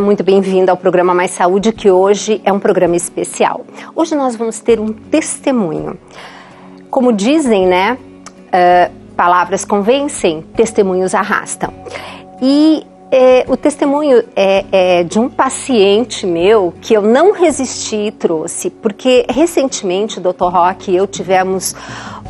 muito bem-vinda ao programa Mais Saúde, que hoje é um programa especial. Hoje nós vamos ter um testemunho. Como dizem, né, palavras convencem, testemunhos arrastam. E o testemunho é de um paciente meu que eu não resisti e trouxe, porque recentemente o Dr. Roque e eu tivemos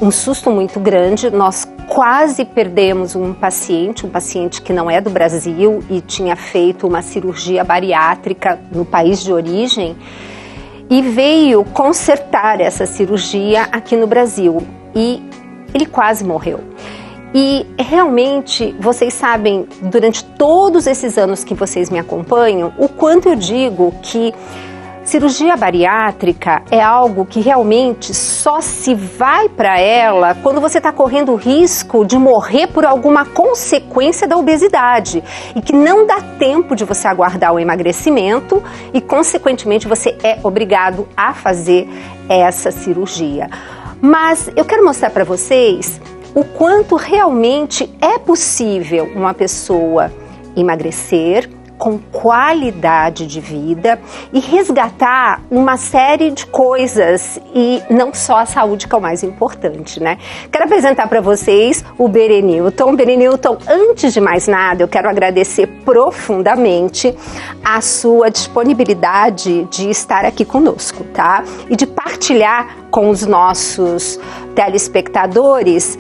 um susto muito grande. Nós quase perdemos um paciente que não é do Brasil e tinha feito uma cirurgia bariátrica no país de origem e veio consertar essa cirurgia aqui no Brasil e ele quase morreu. E realmente, vocês sabem, durante todos esses anos que vocês me acompanham, o quanto eu digo que cirurgia bariátrica é algo que realmente só se vai para ela quando você está correndo o risco de morrer por alguma consequência da obesidade e que não dá tempo de você aguardar o emagrecimento e, consequentemente, você é obrigado a fazer essa cirurgia. Mas eu quero mostrar para vocês o quanto realmente é possível uma pessoa emagrecer com qualidade de vida e resgatar uma série de coisas e não só a saúde, que é o mais importante, né? Quero apresentar para vocês o Berenilton. Berenilton, antes de mais nada, eu quero agradecer profundamente a sua disponibilidade de estar aqui conosco, tá? E de partilhar com os nossos telespectadores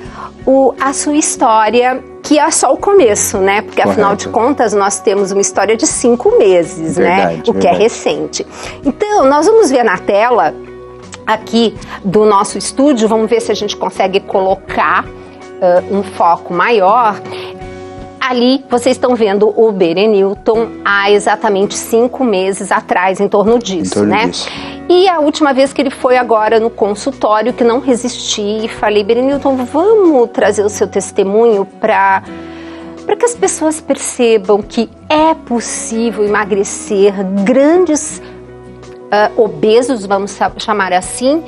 a sua história, que é só o começo, né? Porque afinal de contas nós temos uma história de 5 meses, né? O que é recente. Então, nós vamos ver na tela aqui do nosso estúdio, vamos ver se a gente consegue colocar um foco maior. Ali vocês estão vendo o Berenilton há exatamente 5 meses atrás, em torno disso, né? E a última vez que ele foi agora no consultório, que não resisti, e falei, Berenilton, vamos trazer o seu testemunho para que as pessoas percebam que é possível emagrecer grandes obesos, vamos chamar assim,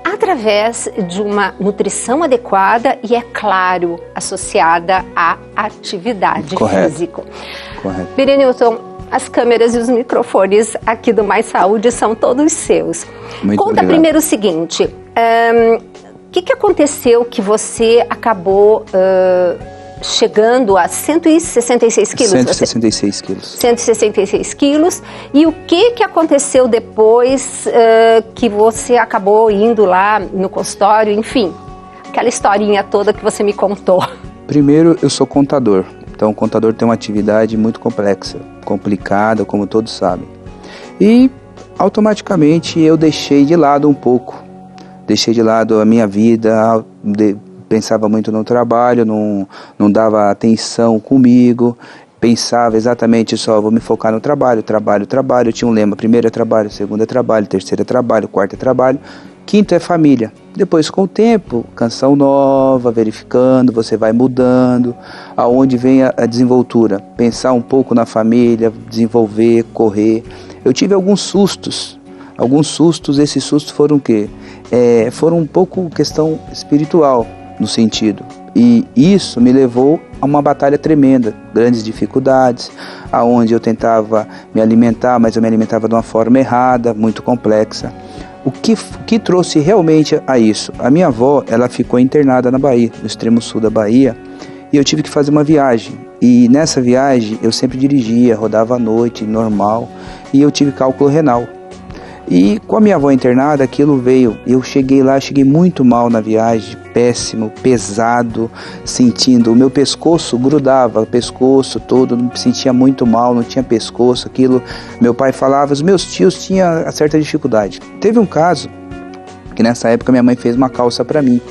através de uma nutrição adequada e, é claro, associada à atividade física. Correto. Berenilton, as câmeras e os microfones aqui do Mais Saúde são todos seus. Conta obrigado. Primeiro o seguinte, o que aconteceu que você acabou chegando a 166 quilos? 166 quilos. 166 quilos. E o que aconteceu depois que você acabou indo lá no consultório, enfim, aquela historinha toda que você me contou? Primeiro, eu sou contador. Então, o contador tem uma atividade muito complexa, complicada, como todos sabem. E, automaticamente, eu deixei de lado um pouco. Deixei de lado a minha vida, pensava muito no trabalho, não dava atenção comigo. Pensava exatamente só, vou me focar no trabalho. Eu tinha um lema, primeiro é trabalho, segundo é trabalho, terceiro é trabalho, quarto é trabalho, quinto é família. Depois, com o tempo, canção nova, verificando, você vai mudando. Aonde vem a desenvoltura? Pensar um pouco na família, desenvolver, correr. Eu tive alguns sustos. Esses sustos foram o quê? Foram um pouco questão espiritual, no sentido. E isso me levou a uma batalha tremenda, grandes dificuldades, aonde eu tentava me alimentar, mas eu me alimentava de uma forma errada, muito complexa. O que trouxe realmente a isso? A minha avó, ela ficou internada na Bahia, no extremo sul da Bahia, e eu tive que fazer uma viagem. E nessa viagem eu sempre dirigia, rodava à noite, normal, e eu tive cálculo renal. E com a minha avó internada, aquilo veio. Eu cheguei lá, cheguei muito mal na viagem, péssimo, pesado, sentindo, o meu pescoço grudava, o pescoço todo, me sentia muito mal, não tinha pescoço, aquilo. Meu pai falava, os meus tios tinham certa dificuldade. Teve um caso que nessa época minha mãe fez uma calça para mim.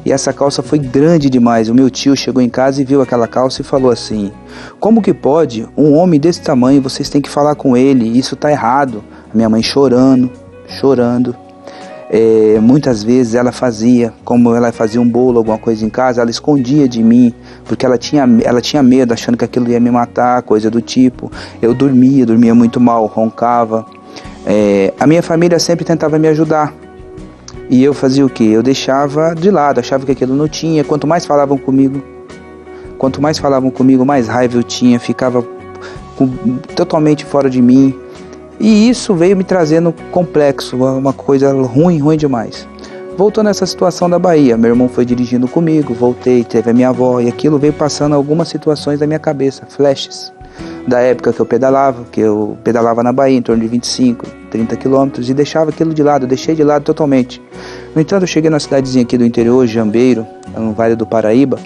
E essa calça foi grande demais. O meu tio chegou em casa e viu aquela calça e falou assim, como que pode um homem desse tamanho, vocês têm que falar com ele, isso tá errado. A minha mãe chorando. Muitas vezes ela fazia, como ela fazia um bolo, alguma coisa em casa, ela escondia de mim, porque ela tinha medo, achando que aquilo ia me matar, coisa do tipo. Eu dormia muito mal, roncava. A minha família sempre tentava me ajudar. E eu fazia o quê? Eu deixava de lado, achava que aquilo não tinha. Quanto mais falavam comigo, mais raiva eu tinha, ficava totalmente fora de mim. E isso veio me trazendo complexo, uma coisa ruim demais. Voltou nessa situação da Bahia, meu irmão foi dirigindo comigo, voltei, teve a minha avó, e aquilo veio passando algumas situações da minha cabeça, flashes, da época que eu pedalava na Bahia, em torno de 25, 30 quilômetros, e deixava aquilo de lado, eu deixei de lado totalmente. No entanto, eu cheguei numa cidadezinha aqui do interior, Jambeiro, no Vale do Paraíba,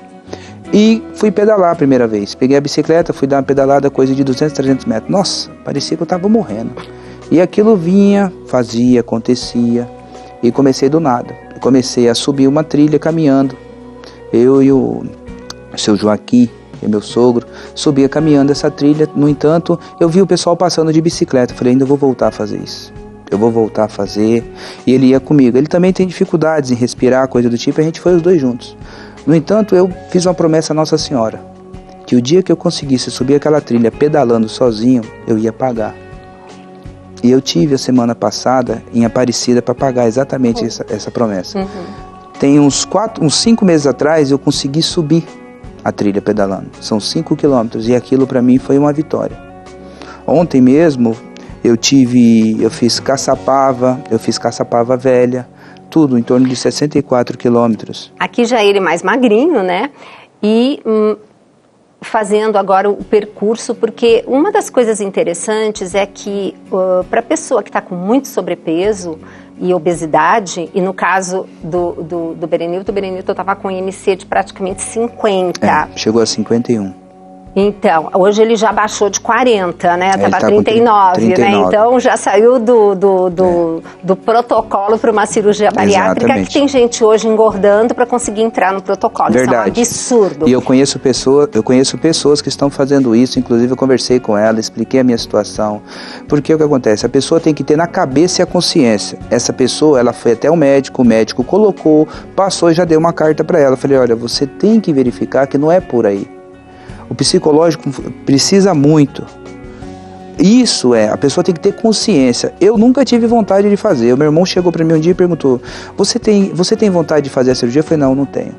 e fui pedalar a primeira vez. Peguei a bicicleta, fui dar uma pedalada, coisa de 200, 300 metros. Nossa, parecia que eu tava morrendo. E aquilo vinha, fazia, acontecia, e comecei do nada. Comecei a subir uma trilha caminhando. Eu e o seu Joaquim, que é meu sogro, subia caminhando essa trilha. No entanto, eu vi o pessoal passando de bicicleta. Falei, ainda vou voltar a fazer isso. Eu vou voltar a fazer. E ele ia comigo. Ele também tem dificuldades em respirar, coisa do tipo. A gente foi os dois juntos. No entanto, eu fiz uma promessa à Nossa Senhora. Que o dia que eu conseguisse subir aquela trilha pedalando sozinho, eu ia pagar. E eu tive a semana passada em Aparecida para pagar exatamente essa promessa. Tem uns 5 meses atrás eu consegui subir a trilha pedalando. São 5 quilômetros e aquilo para mim foi uma vitória. Ontem mesmo eu fiz Caçapava Velha, tudo em torno de 64 quilômetros. Aqui já ele mais magrinho, né? E fazendo agora o percurso, porque uma das coisas interessantes é que para a pessoa que está com muito sobrepeso e obesidade, e no caso do Berenilton, o Berenilton estava com IMC de praticamente 50. Chegou a 51. Então, hoje ele já baixou de 40, né? Estava 39, né? Então já saiu do protocolo para uma cirurgia bariátrica. Exatamente. Que tem gente hoje engordando para conseguir entrar no protocolo. Verdade. Isso é um absurdo. E eu conheço pessoas que estão fazendo isso, inclusive eu conversei com ela, expliquei a minha situação. Porque o que acontece? A pessoa tem que ter na cabeça e a consciência. Essa pessoa, ela foi até o médico colocou, passou e já deu uma carta para ela. Eu falei, olha, você tem que verificar que não é por aí. O psicológico precisa muito. Isso a pessoa tem que ter consciência. Eu nunca tive vontade de fazer. O meu irmão chegou para mim um dia e perguntou, você tem vontade de fazer a cirurgia? Eu falei, não tenho.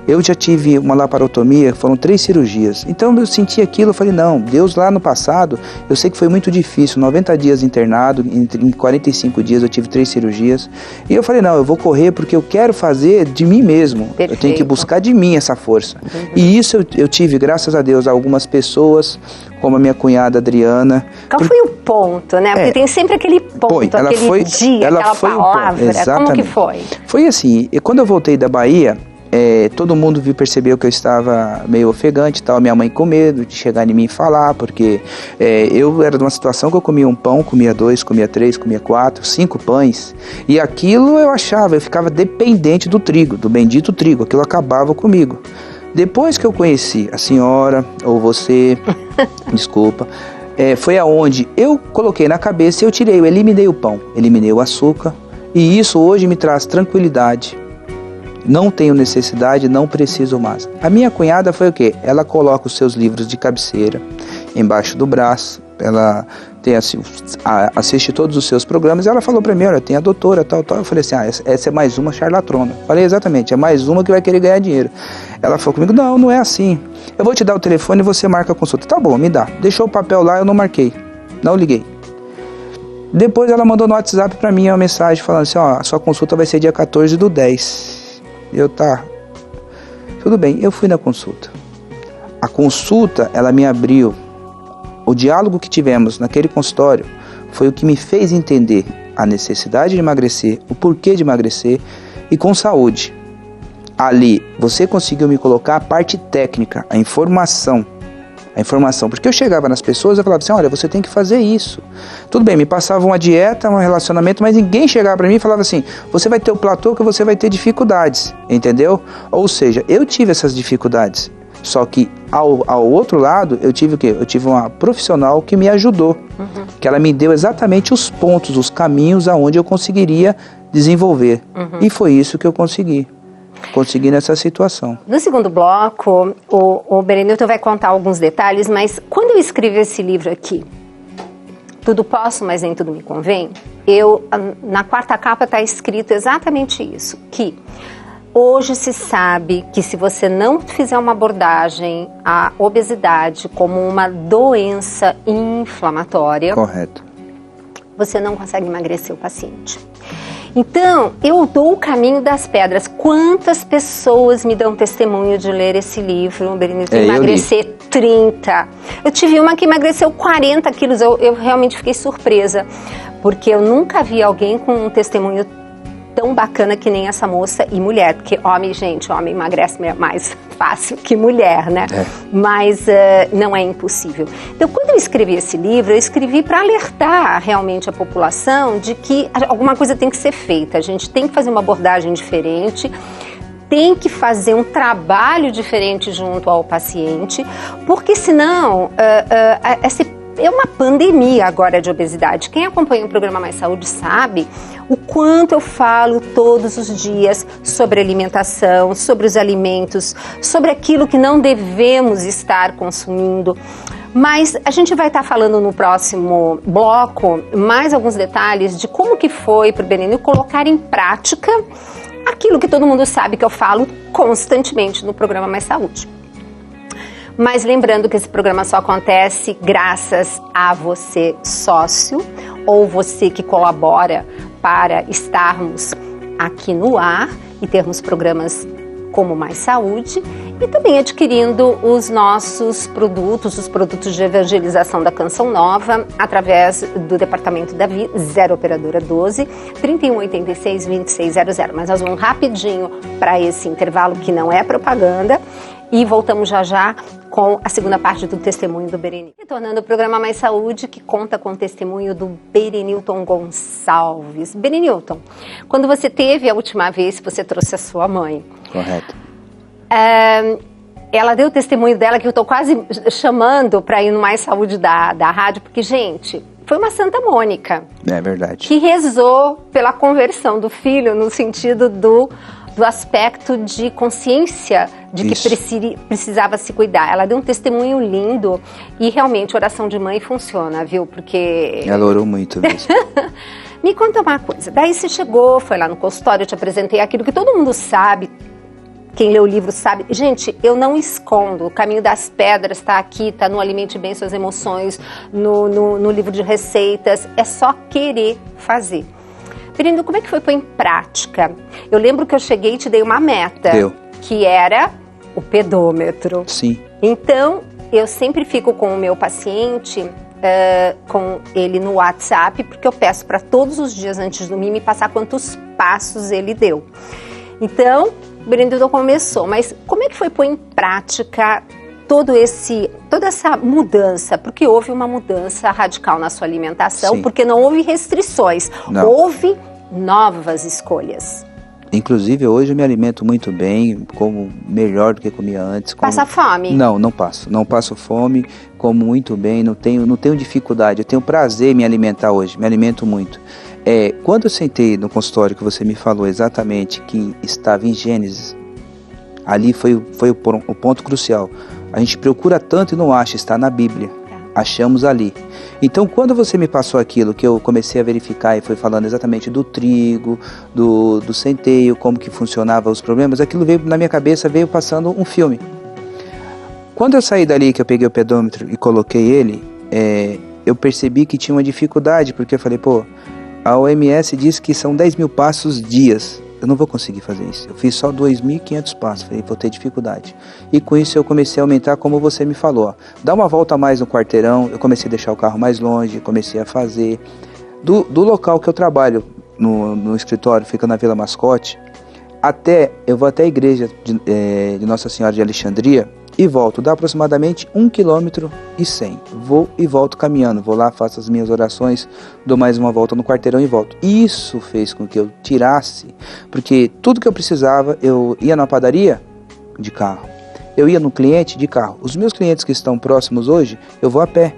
Eu já tive uma laparotomia, foram 3 cirurgias. Então eu senti aquilo, eu falei, não, Deus lá no passado, eu sei que foi muito difícil, 90 dias internado, em 45 dias eu tive 3 cirurgias. E eu falei, não, eu vou correr porque eu quero fazer de mim mesmo. Perfeito. Eu tenho que buscar de mim essa força. E isso eu tive, graças a Deus, algumas pessoas, como a minha cunhada Adriana. Qual foi o ponto, né? Porque tem sempre aquele ponto, dia, aquela palavra. Exatamente. Como que foi? Foi assim, e quando eu voltei da Bahia, todo mundo percebeu que eu estava meio ofegante e tal, minha mãe com medo de chegar em mim e falar, porque eu era numa situação que eu comia um pão, comia 2, comia 3, comia 4, 5 pães, e aquilo eu ficava dependente do trigo, do bendito trigo, aquilo acabava comigo. Depois que eu conheci a senhora, ou você, desculpa, foi aonde eu coloquei na cabeça, eu eliminei o pão, eliminei o açúcar, e isso hoje me traz tranquilidade. Não tenho necessidade, não preciso mais. A minha cunhada foi o quê? Ela coloca os seus livros de cabeceira embaixo do braço, ela assiste todos os seus programas, e ela falou pra mim, olha, tem a doutora, tal. Eu falei assim, essa é mais uma charlatrona. Falei, exatamente, é mais uma que vai querer ganhar dinheiro. Ela falou comigo, não é assim. Eu vou te dar o telefone e você marca a consulta. Tá bom, me dá. Deixou o papel lá, eu não marquei, não liguei. Depois ela mandou no WhatsApp pra mim uma mensagem falando assim, a sua consulta vai ser dia 14/10. Tudo bem, eu fui na consulta. A consulta, ela me abriu. O diálogo que tivemos naquele consultório foi o que me fez entender a necessidade de emagrecer, o porquê de emagrecer e com saúde. Ali, você conseguiu me colocar a parte técnica, a informação, porque eu chegava nas pessoas e falava assim, olha, você tem que fazer isso. Tudo bem, me passava uma dieta, um relacionamento, mas ninguém chegava para mim e falava assim, você vai ter o platô que você vai ter dificuldades, entendeu? Ou seja, eu tive essas dificuldades, só que ao outro lado, eu tive o quê? Eu tive uma profissional que me ajudou, que ela me deu exatamente os pontos, os caminhos aonde eu conseguiria desenvolver, e foi isso que eu consegui nessa situação. No segundo bloco, o Berenilton vai contar alguns detalhes, mas quando eu escrevi esse livro aqui, Tudo Posso, mas nem tudo me convém, na 4ª capa está escrito exatamente isso, que Hoje se sabe que se você não fizer uma abordagem à obesidade como uma doença inflamatória, correto, você não consegue emagrecer o paciente. Então, eu dou o caminho das pedras. Quantas pessoas me dão testemunho de ler esse livro, Berenice, emagrecer 30? Eu tive uma que emagreceu 40 quilos, eu realmente fiquei surpresa, porque eu nunca vi alguém com um testemunho tão bacana que nem essa moça, e mulher, porque homem emagrece mais fácil que mulher, né? Mas não é impossível. Então, quando eu escrevi esse livro, eu escrevi para alertar realmente a população de que alguma coisa tem que ser feita, a gente tem que fazer uma abordagem diferente, tem que fazer um trabalho diferente junto ao paciente, porque senão é uma pandemia agora de obesidade. Quem acompanha o programa Mais Saúde sabe o quanto eu falo todos os dias sobre alimentação, sobre os alimentos, sobre aquilo que não devemos estar consumindo. Mas a gente vai estar falando no próximo bloco mais alguns detalhes de como que foi para o Berenice colocar em prática aquilo que todo mundo sabe que eu falo constantemente no programa Mais Saúde. Mas lembrando que esse programa só acontece graças a você, sócio, ou você que colabora para estarmos aqui no ar e termos programas como Mais Saúde, e também adquirindo os nossos produtos, os produtos de evangelização da Canção Nova, através do Departamento da Vida, 0 Operadora 12, 3186 2600. Mas nós vamos rapidinho para esse intervalo que não é propaganda, e voltamos já já com a segunda parte do testemunho do Berenice. Retornando o programa Mais Saúde, que conta com o testemunho do Berenilton Gonçalves. Berenilton, quando você teve a última vez, você trouxe a sua mãe. correto. Ela deu o testemunho dela, que eu estou quase chamando para ir no Mais Saúde da rádio, porque, gente, foi uma Santa Mônica. É verdade. Que rezou pela conversão do filho, no sentido do aspecto de consciência de que precisava se cuidar. Ela deu um testemunho lindo e realmente oração de mãe funciona, viu? Porque... Ela orou muito mesmo. Me conta uma coisa, daí você chegou, foi lá no consultório, eu te apresentei aquilo que todo mundo sabe, quem lê o livro sabe. Gente, eu não escondo, o caminho das pedras está aqui, está no Alimente Bem Suas Emoções, no livro de receitas, é só querer fazer. Berenice, como é que foi pôr em prática? Eu lembro que eu cheguei e te dei uma meta, que era o pedômetro. Sim. Então, eu sempre fico com o meu paciente, com ele no WhatsApp, porque eu peço para todos os dias antes de dormir me passar quantos passos ele deu. Então, o Berenice começou, mas como é que foi pôr em prática toda essa mudança? Porque houve uma mudança radical na sua alimentação, Sim. Porque não houve restrições, houve novas escolhas. Inclusive, hoje eu me alimento muito bem, como melhor do que comia antes. Passa fome? Não passo. Não passo fome, como muito bem, não tenho dificuldade. Eu tenho prazer em me alimentar hoje, me alimento muito. Quando eu sentei no consultório que você me falou exatamente que estava em Gênesis, ali foi o ponto crucial. A gente procura tanto e não acha, está na Bíblia. Achamos ali. Então, quando você me passou aquilo, que eu comecei a verificar e foi falando exatamente do trigo, do centeio, como que funcionava os problemas, aquilo veio na minha cabeça, veio passando um filme. Quando eu saí dali, que eu peguei o pedômetro e coloquei ele, eu percebi que tinha uma dificuldade, porque eu falei, a OMS diz que são 10 mil passos dias. Eu não vou conseguir fazer isso. Eu fiz só 2.500 passos, falei, vou ter dificuldade. E com isso eu comecei a aumentar, como você me falou. Dá uma volta a mais no quarteirão, eu comecei a deixar o carro mais longe, comecei a fazer. Do local que eu trabalho, no escritório, fica na Vila Mascote, eu vou até a igreja de Nossa Senhora de Alexandria e volto. Dá aproximadamente 1,1 km. Vou e volto caminhando. Vou lá, faço as minhas orações, dou mais uma volta no quarteirão e volto. Isso fez com que eu tirasse, porque tudo que eu precisava, eu ia na padaria de carro, eu ia no cliente de carro. Os meus clientes que estão próximos hoje, eu vou a pé.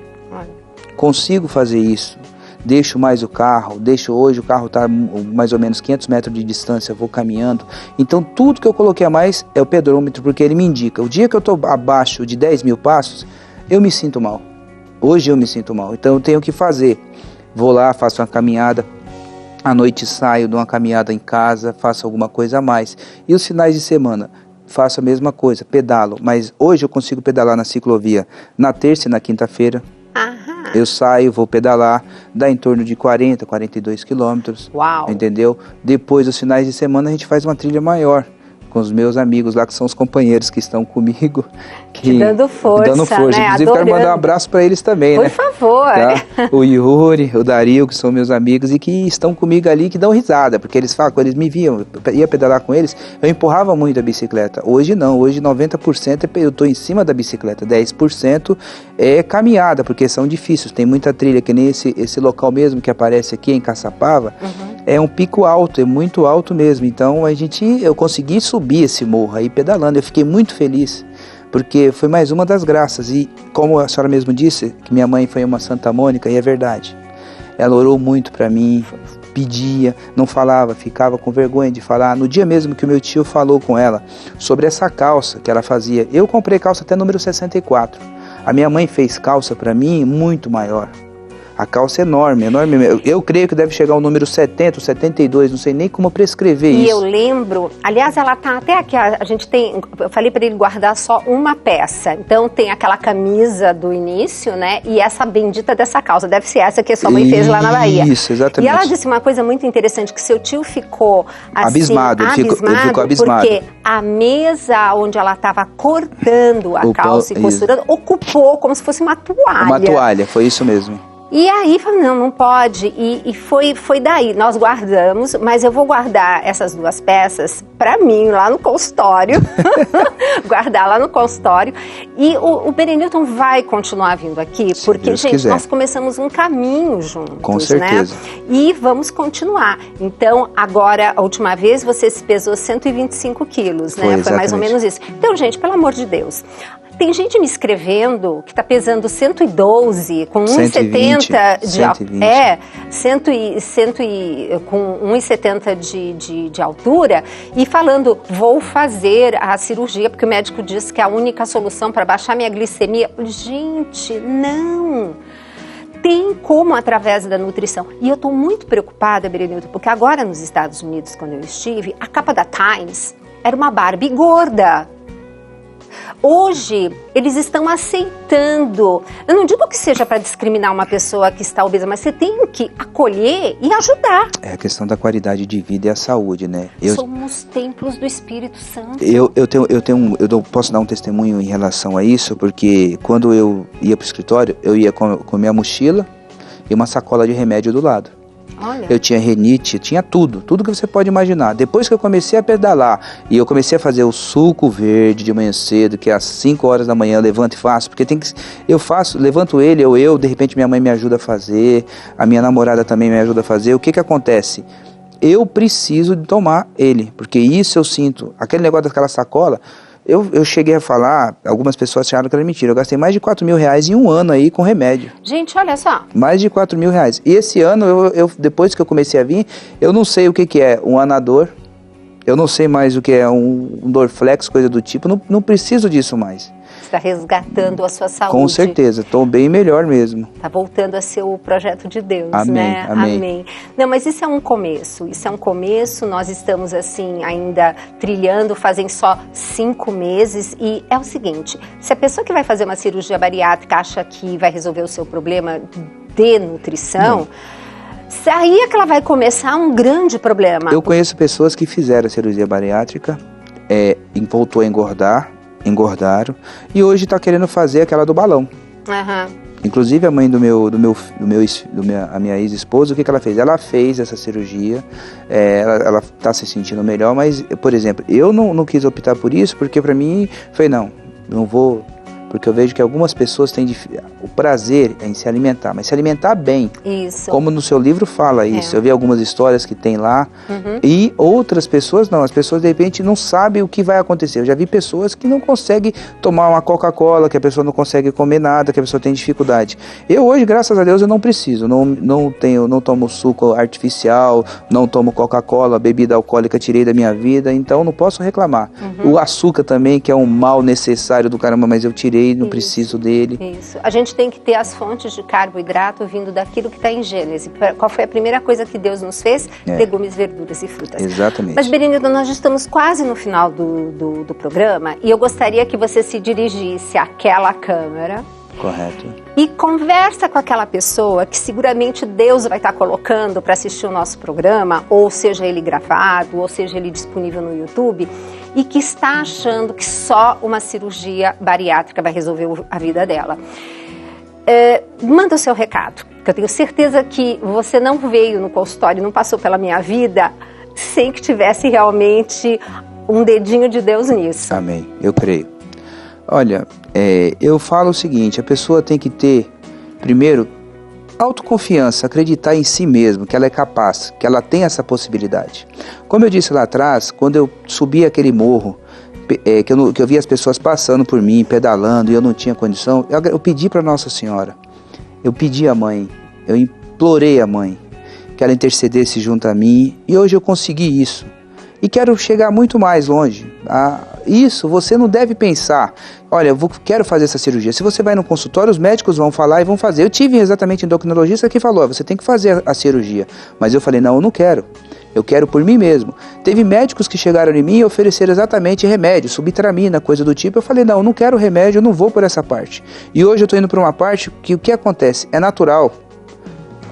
Consigo fazer isso. Deixo mais o carro, hoje o carro está mais ou menos 500 metros de distância, vou caminhando. Então tudo que eu coloquei a mais é o pedômetro, porque ele me indica. O dia que eu estou abaixo de 10 mil passos, eu me sinto mal. Hoje eu me sinto mal, então eu tenho que fazer. Vou lá, faço uma caminhada, À noite saio, dou uma caminhada em casa, faço alguma coisa a mais. E os finais de semana, faço a mesma coisa, pedalo. Mas hoje eu consigo pedalar na ciclovia na terça e na quinta-feira. Eu saio, vou pedalar, dá em torno de 40, 42 quilômetros. Uau! Entendeu? Depois, os finais de semana, a gente faz uma trilha maior com os meus amigos lá, que são os companheiros que estão comigo. Te dando força, dando força. né? Inclusive, Adorando. quero mandar um abraço para eles também, Por né? favor. Tá? O Yuri, o Dario, que são meus amigos e que estão comigo ali, que dão risada, porque eles falam, quando eles me viam, eu ia pedalar com eles, eu empurrava muito a bicicleta. Hoje não, hoje 90% eu estou em cima da bicicleta, 10% é caminhada, porque são difíceis, tem muita trilha, que nem esse local mesmo que aparece aqui em Caçapava, é um pico alto, é muito alto mesmo, então eu consegui subir esse morro aí pedalando, eu fiquei muito feliz, porque foi mais uma das graças. E como a senhora mesmo disse, que minha mãe foi uma Santa Mônica, e é verdade, ela orou muito para mim, pedia, não falava, ficava com vergonha de falar. No dia mesmo que o meu tio falou com ela sobre essa calça que ela fazia, eu comprei calça até número 64, a minha mãe fez calça para mim muito maior. A calça é enorme, enorme. Eu creio que deve chegar ao número 70, 72, não sei nem como prescrever isso. E eu lembro, aliás, ela tá até aqui, a gente tem, eu falei para ele guardar só uma peça. Então tem aquela camisa do início, né? E essa bendita dessa calça, deve ser essa que a sua mãe fez lá na Bahia. Isso, exatamente. E ela disse uma coisa muito interessante, que seu tio ficou assim, abismado, ele ficou abismado. Porque a mesa onde ela estava cortando a calça e costurando, ocupou como se fosse uma toalha. Uma toalha, foi isso mesmo. E aí, falei, não pode. E foi daí. Nós guardamos, mas eu vou guardar essas duas peças para mim, lá no consultório. Guardar lá no consultório. E o Berenilton vai continuar vindo aqui, se porque, Deus gente, quiser. nós começamos um caminho juntos, com certeza, né? E vamos continuar. Então, agora, a última vez, você se pesou 125 quilos, né? Foi mais ou menos isso. Então, gente, pelo amor de Deus, tem gente me escrevendo que está pesando 112, com 1,70 com 1,70 de altura, e falando, vou fazer a cirurgia, porque o médico disse que é a única solução para baixar minha glicemia. Gente, não! Tem como através da nutrição. E eu estou muito preocupada, Berenilton, porque agora nos Estados Unidos, quando eu estive, a capa da Times era uma Barbie gorda. Hoje, eles estão aceitando. Eu não digo que seja para discriminar uma pessoa que está obesa, mas você tem que acolher e ajudar. É a questão da qualidade de vida e a saúde, né? Somos templos do Espírito Santo. Eu posso dar um testemunho em relação a isso, porque quando eu ia para o escritório, eu ia com minha mochila e uma sacola de remédio do lado. Olha. Eu tinha rinite, tinha tudo que você pode imaginar. Depois que eu comecei a pedalar e eu comecei a fazer o suco verde de manhã cedo, que às 5 horas da manhã eu levanto e faço, porque levanto ele ou eu, de repente minha mãe me ajuda a fazer, a minha namorada também me ajuda a fazer. O que acontece? Eu preciso de tomar ele, porque isso eu sinto. Aquele negócio daquela sacola, eu cheguei a falar, algumas pessoas acharam que era mentira, eu gastei mais de R$4.000 em um ano aí com remédio. Gente, olha só. Mais de R$4.000. E esse ano, depois que eu comecei a vir, eu não sei o que é um Anador, eu não sei mais o que é um Dorflex, coisa do tipo, não preciso disso mais. Está resgatando a sua saúde. Com certeza, estou bem melhor mesmo. Está voltando a ser o projeto de Deus, amém, né? Amém. Não, mas isso é um começo, nós estamos assim ainda trilhando, fazem só 5 meses e é o seguinte, se a pessoa que vai fazer uma cirurgia bariátrica acha que vai resolver o seu problema de nutrição, aí é que ela vai começar um grande problema. Eu conheço pessoas que fizeram a cirurgia bariátrica, voltou a engordaram, e hoje está querendo fazer aquela do balão. Inclusive a mãe a minha ex-esposa, o que ela fez? Ela fez essa cirurgia, ela está se sentindo melhor, mas, por exemplo, eu não quis optar por isso, porque para mim, falei, não vou, porque eu vejo que algumas pessoas têm o prazer em se alimentar, mas se alimentar bem. Isso. Como no seu livro fala isso. Eu vi algumas histórias que tem lá, e outras pessoas não. As pessoas de repente não sabem o que vai acontecer. Eu já vi pessoas que não conseguem tomar uma Coca-Cola, que a pessoa não consegue comer nada, que a pessoa tem dificuldade. Eu hoje, graças a Deus, eu não preciso. Não tomo suco artificial, não tomo Coca-Cola, bebida alcoólica tirei da minha vida, então não posso reclamar. O açúcar também, que é um mal necessário do caramba, mas eu tirei. whey, não preciso dele. Isso. A gente tem que ter as fontes de carboidrato vindo daquilo que está em Gênesis. Qual foi a primeira coisa que Deus nos fez? Legumes, verduras e frutas. Exatamente. Mas, Berenildo, nós já estamos quase no final do programa e eu gostaria que você se dirigisse àquela câmera. Correto. E conversa com aquela pessoa que seguramente Deus vai estar colocando para assistir o nosso programa, ou seja ele gravado, ou seja ele disponível no YouTube, e que está achando que só uma cirurgia bariátrica vai resolver a vida dela. Manda o seu recado, porque eu tenho certeza que você não veio no consultório, não passou pela minha vida sem que tivesse realmente um dedinho de Deus nisso. Amém, eu creio. Olha, eu falo o seguinte, a pessoa tem que ter, primeiro, autoconfiança, acreditar em si mesmo, que ela é capaz, que ela tem essa possibilidade. Como eu disse lá atrás, quando eu subi aquele morro, que eu via as pessoas passando por mim, pedalando, e eu não tinha condição, eu pedi para Nossa Senhora, eu pedi à mãe, eu implorei à mãe, que ela intercedesse junto a mim, e hoje eu consegui isso. E quero chegar muito mais longe. Isso você não deve pensar, olha, eu quero fazer essa cirurgia. Se você vai no consultório, os médicos vão falar e vão fazer. Eu tive exatamente um endocrinologista que falou, você tem que fazer a cirurgia. Mas eu falei, não, eu não quero. Eu quero por mim mesmo. Teve médicos que chegaram em mim e ofereceram exatamente remédio, subtramina, coisa do tipo. Eu falei, não, eu não quero remédio, eu não vou por essa parte. E hoje eu estou indo para uma parte que o que acontece? É natural.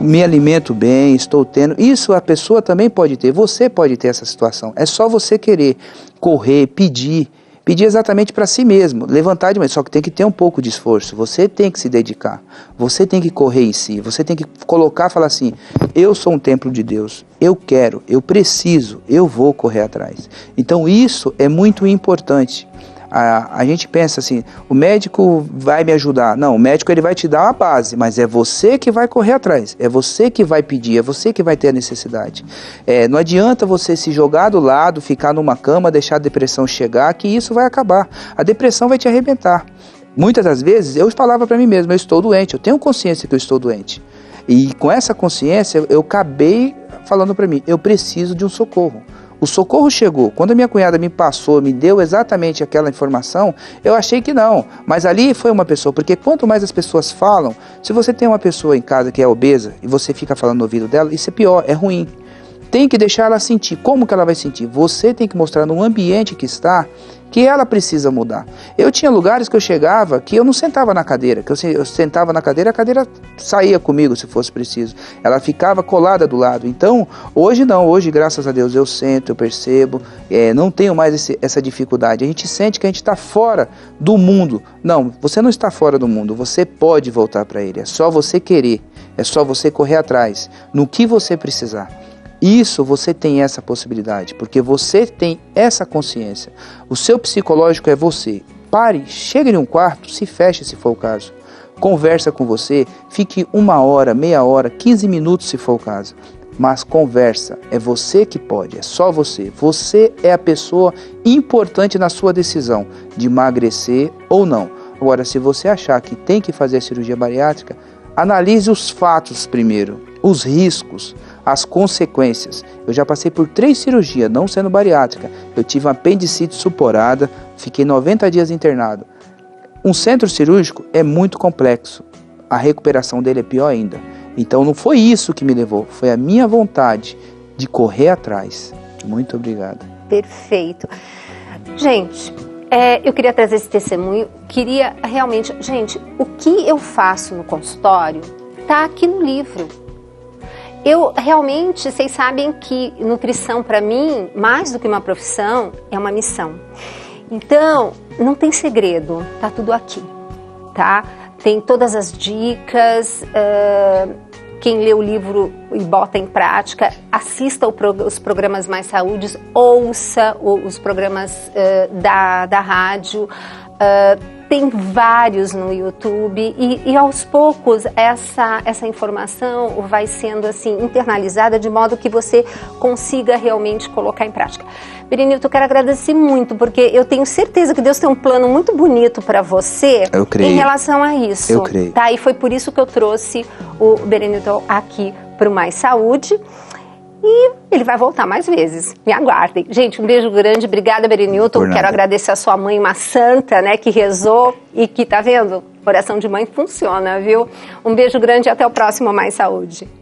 Me alimento bem, estou tendo, isso a pessoa também pode ter, você pode ter essa situação, é só você querer correr, pedir exatamente para si mesmo, levantar de manhã, só que tem que ter um pouco de esforço, você tem que se dedicar, você tem que correr em si, você tem que colocar, falar assim, eu sou um templo de Deus, eu quero, eu preciso, eu vou correr atrás. Então isso é muito importante. A gente pensa assim, o médico vai me ajudar. Não, o médico ele vai te dar uma base, mas é você que vai correr atrás, é você que vai pedir, é você que vai ter a necessidade. Não adianta você se jogar do lado, ficar numa cama, deixar a depressão chegar, que isso vai acabar. A depressão vai te arrebentar. Muitas das vezes eu falava para mim mesmo, eu estou doente, eu tenho consciência que eu estou doente. E com essa consciência eu acabei falando para mim, eu preciso de um socorro. O socorro chegou. Quando a minha cunhada me passou, me deu exatamente aquela informação, eu achei que não. Mas ali foi uma pessoa, porque quanto mais as pessoas falam, se você tem uma pessoa em casa que é obesa e você fica falando no ouvido dela, isso é pior, é ruim. Tem que deixar ela sentir. Como que ela vai sentir? Você tem que mostrar no ambiente que está que ela precisa mudar. Eu tinha lugares que eu chegava que eu não sentava na cadeira, que eu sentava na cadeira, a cadeira saía comigo se fosse preciso. Ela ficava colada do lado. Então, hoje não, hoje graças a Deus eu sento, eu percebo, não tenho mais essa dificuldade. A gente sente que a gente está fora do mundo. Não, você não está fora do mundo, você pode voltar para ele, é só você querer, é só você correr atrás, no que você precisar. Isso você tem essa possibilidade, porque você tem essa consciência. O seu psicológico é você. Pare, chegue em um quarto, se feche se for o caso. Conversa com você, fique 1 hora, meia hora, 15 minutos se for o caso. Mas conversa, é você que pode, é só você. Você é a pessoa importante na sua decisão de emagrecer ou não. Agora, se você achar que tem que fazer a cirurgia bariátrica, analise os fatos primeiro, os riscos, as consequências. Eu já passei por 3 cirurgias, não sendo bariátrica. Eu tive uma apendicite suporada, fiquei 90 dias internado. Um centro cirúrgico é muito complexo. A recuperação dele é pior ainda. Então não foi isso que me levou, foi a minha vontade de correr atrás. Muito obrigado. Perfeito. Gente, eu queria trazer esse testemunho, queria realmente... Gente, o que eu faço no consultório está aqui no livro. Eu realmente, vocês sabem que nutrição para mim, mais do que uma profissão, é uma missão. Então, não tem segredo, tá tudo aqui, tá? Tem todas as dicas, quem lê o livro e bota em prática, assista os programas Mais Saúde, ouça os programas da rádio, tem vários no YouTube e aos poucos essa informação vai sendo assim internalizada de modo que você consiga realmente colocar em prática. Berenildo, eu quero agradecer muito, porque eu tenho certeza que Deus tem um plano muito bonito para você em relação a isso. Eu creio. Tá? E foi por isso que eu trouxe o Berenildo aqui para o Mais Saúde. e ele vai voltar mais vezes. Me aguardem. Gente, um beijo grande. Obrigada, Berenilton. Quero agradecer a sua mãe, uma santa, né, que rezou e que, tá vendo? Oração de mãe funciona, viu? Um beijo grande e até o próximo Mais Saúde.